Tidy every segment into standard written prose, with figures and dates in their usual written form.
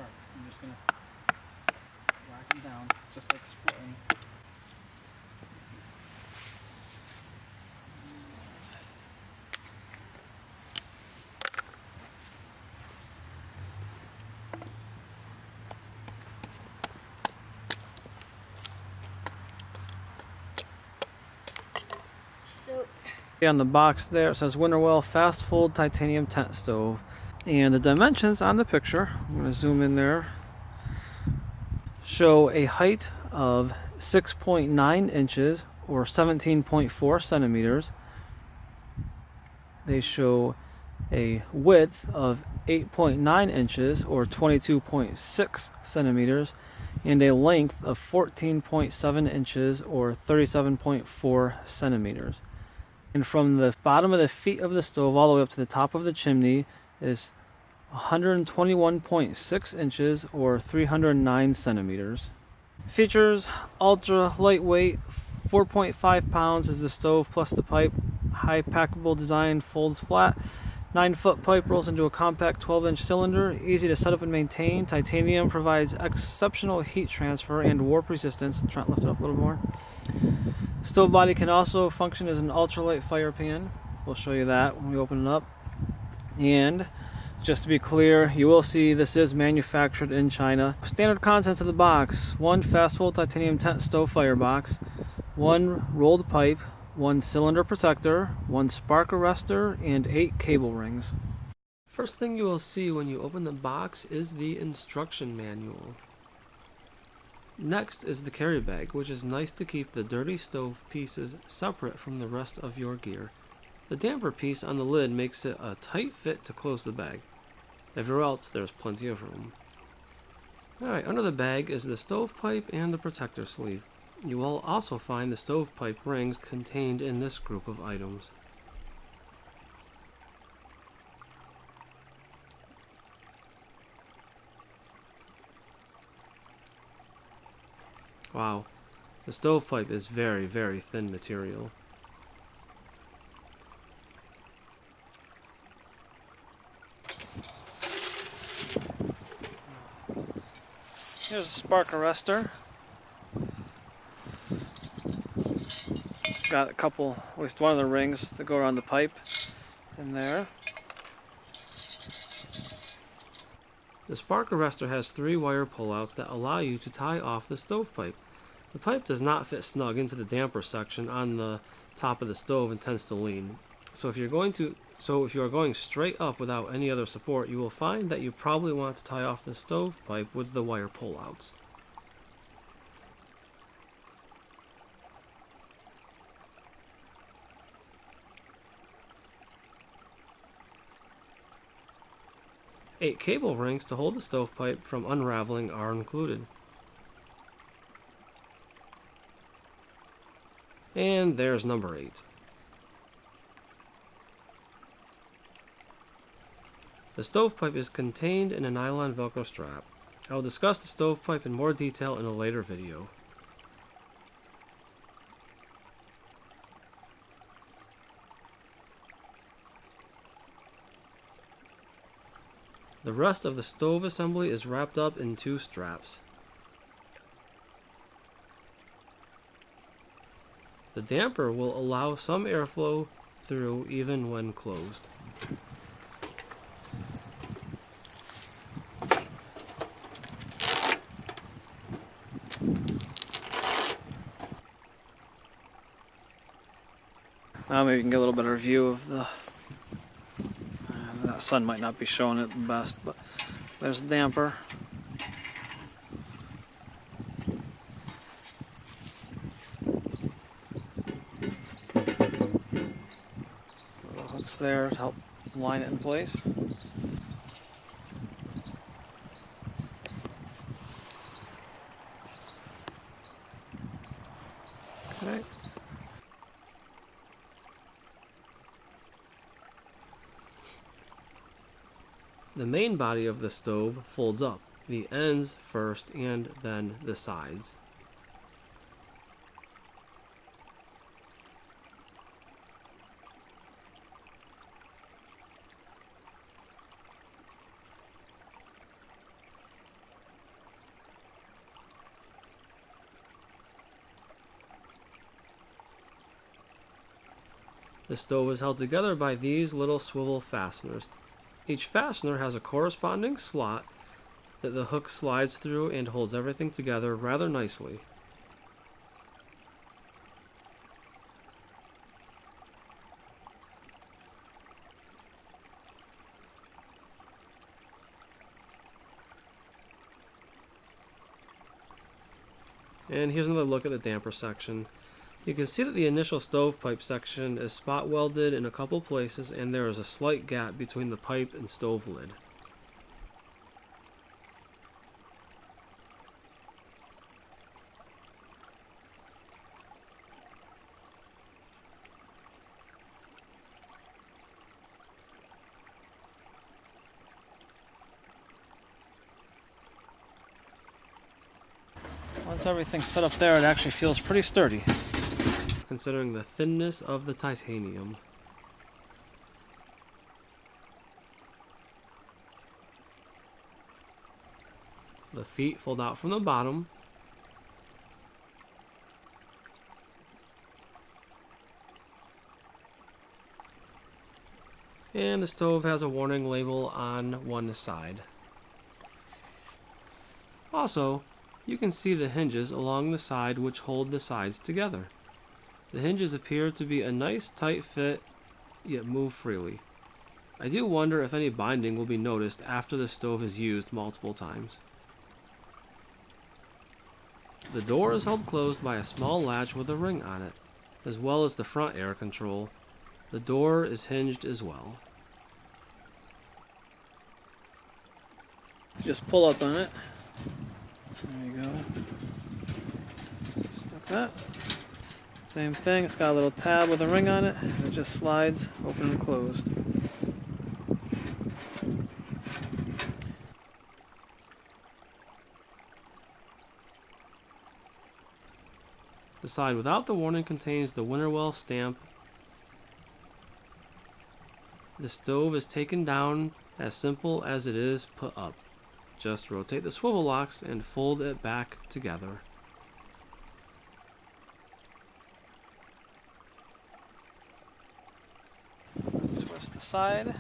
sharp. I'm just going to whack them down, just like splitting. On the box there it says Winnerwell Fast Fold Titanium Tent Stove, and the dimensions on the picture, I'm going to zoom in there, show a height of 6.9 inches or 17.4 centimeters. They show a width of 8.9 inches or 22.6 centimeters and a length of 14.7 inches or 37.4 centimeters. And from the bottom of the feet of the stove all the way up to the top of the chimney is 121.6 inches or 309 centimeters. Features: ultra lightweight, 4.5 pounds is the stove plus the pipe. High packable design, folds flat. 9-foot pipe rolls into a compact 12-inch cylinder. Easy to set up and maintain. Titanium provides exceptional heat transfer and warp resistance. Try to lift it up a little more. Stove body can also function as an ultralight fire pan. We'll show you that when we open it up. And just to be clear, you will see this is manufactured in China. Standard contents of the box: 1 fast fold titanium tent stove firebox, 1 rolled pipe, 1 cylinder protector, 1 spark arrestor, and 8 cable rings. First thing you will see when you open the box is the instruction manual. Next is the carry bag, which is nice to keep the dirty stove pieces separate from the rest of your gear. The damper piece on the lid makes it a tight fit to close the bag. Everywhere else there's plenty of room. Alright, under the bag is the stovepipe and the protector sleeve. You will also find the stovepipe rings contained in this group of items. Wow, the stovepipe is very, very thin material. Here's a spark arrestor. Got a couple, at least one of the rings to go around the pipe in there. The spark arrestor has 3 wire pullouts that allow you to tie off the stovepipe. The pipe does not fit snug into the damper section on the top of the stove and tends to lean. So if you are going straight up without any other support, you will find that you probably want to tie off the stovepipe with the wire pullouts. Eight cable rings to hold the stovepipe from unraveling are included. And there's number 8. The stovepipe is contained in a nylon Velcro strap. I will discuss the stovepipe in more detail in a later video. The rest of the stove assembly is wrapped up in 2 straps. The damper will allow some airflow through even when closed. Now maybe you can get a little better view of the... that sun might not be showing it the best, but there's the damper. Little hooks there to help line it in place. Okay. The main body of the stove folds up, the ends first and then the sides. The stove is held together by these little swivel fasteners. Each fastener has a corresponding slot that the hook slides through and holds everything together rather nicely. And here's another look at the damper section. You can see that the initial stovepipe section is spot welded in a couple places, and there is a slight gap between the pipe and stove lid. Once everything's set up there, it actually feels pretty sturdy, considering the thinness of the titanium. The feet fold out from the bottom. And the stove has a warning label on one side. Also, you can see the hinges along the side which hold the sides together. The hinges appear to be a nice tight fit, yet move freely. I do wonder if any binding will be noticed after the stove is used multiple times. The door is held closed by a small latch with a ring on it, as well as the front air control. The door is hinged as well. Just pull up on it. There you go. Just like that. Same thing, it's got a little tab with a ring on it. It just slides open and closed. The side without the warning contains the Winnerwell stamp. The stove is taken down as simple as it is put up. Just rotate the swivel locks and fold it back together. Twist the side.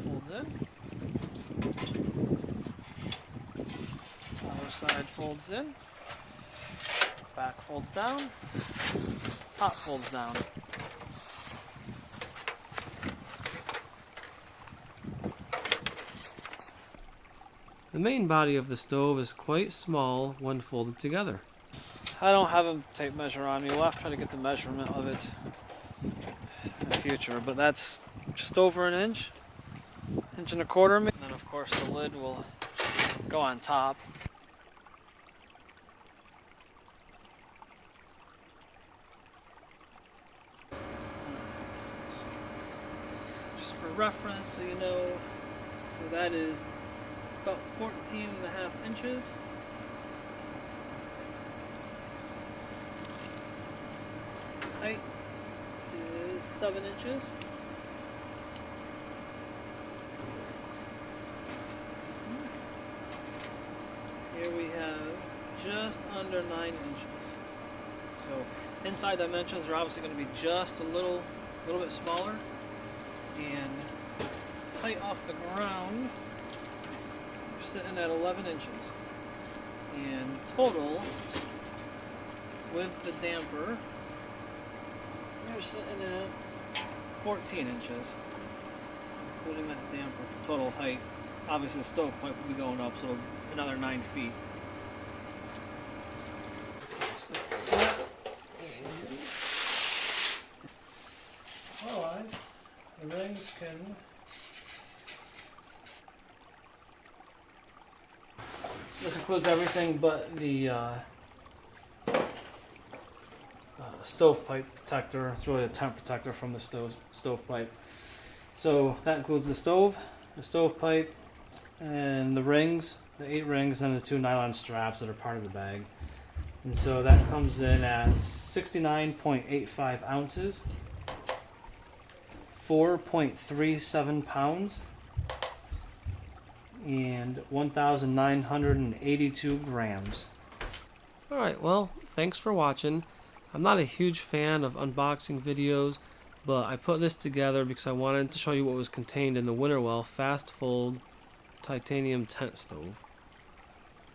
Folds in. Other side folds in. Back folds down. Top folds down. The main body of the stove is quite small when folded together. I don't have a tape measure on me. We'll have to try to get the measurement of it in the future, but that's just over an inch, inch and a quarter. And then of course the lid will go on top. Just for reference, so you know, so that is about 14.5 inches. Height is 7 inches. Here we have just under 9 inches. So inside dimensions are obviously going to be just a little bit smaller. And height off the ground, sitting at 11 inches, and total with the damper you're sitting at 14 inches, including that damper for total height. Obviously the stovepipe will be going up, so another 9 feet. Otherwise, the rings can this includes everything but the stovepipe protector. It's really a temp protector from the stovepipe. So that includes the stove, the stovepipe, and the rings, the 8 rings, and the 2 nylon straps that are part of the bag. And so that comes in at 69.85 ounces, 4.37 pounds, and 1,982 grams. Alright, well, thanks for watching. I'm not a huge fan of unboxing videos, but I put this together because I wanted to show you what was contained in the Winnerwell Fast Fold Titanium Tent Stove.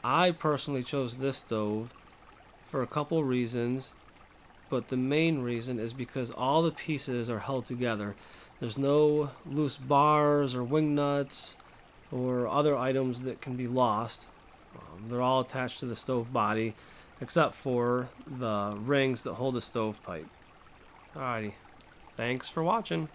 I personally chose this stove for a couple reasons, but the main reason is because all the pieces are held together. There's no loose bars or wing nuts or other items that can be lost. They're all attached to the stove body except for the rings that hold the stovepipe. Alrighty, thanks for watching.